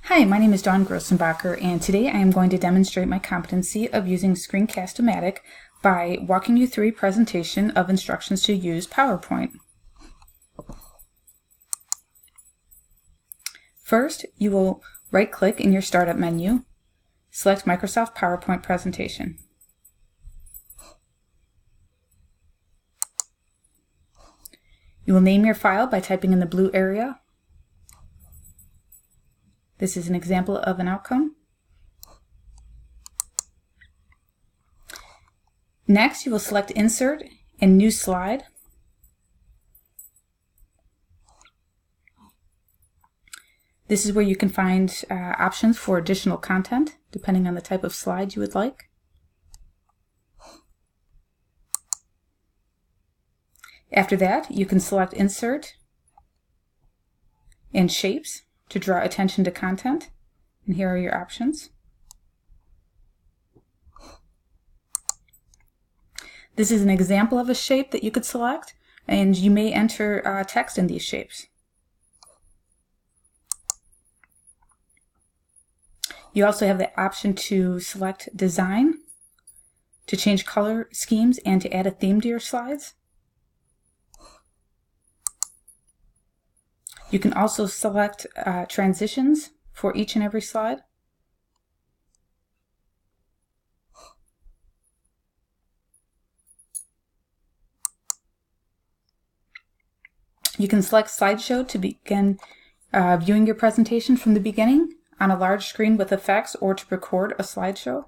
Hi, my name is Dawn Grossenbacher, and today I am going to demonstrate my competency of using Screencast-O-Matic by walking you through a presentation of instructions to use PowerPoint. First, you will right-click in your Startup menu, select Microsoft PowerPoint Presentation. You will name your file by typing in the blue area. This is an example of an outcome. Next, you will select Insert and New Slide. This is where you can find options for additional content, depending on the type of slide you would like. After that, you can select Insert and Shapes to draw attention to content, and here are your options. This is an example of a shape that you could select, and you may enter text in these shapes. You also have the option to select Design, to change color schemes, and to add a theme to your slides. You can also select transitions for each and every slide. You can select slideshow to begin viewing your presentation from the beginning on a large screen with effects, or to record a slideshow.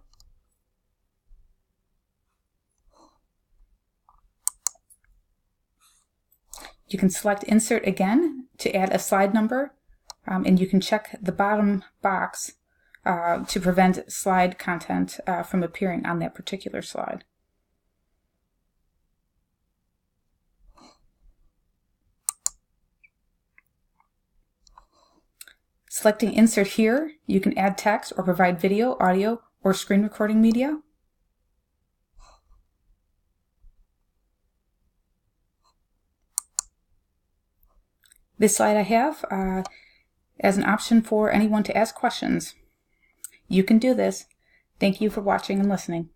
You can select Insert again to add a slide number, and you can check the bottom box to prevent slide content from appearing on that particular slide. Selecting Insert here, you can add text or provide video, audio, or screen recording media. This slide I have as an option for anyone to ask questions. You can do this. Thank you for watching and listening.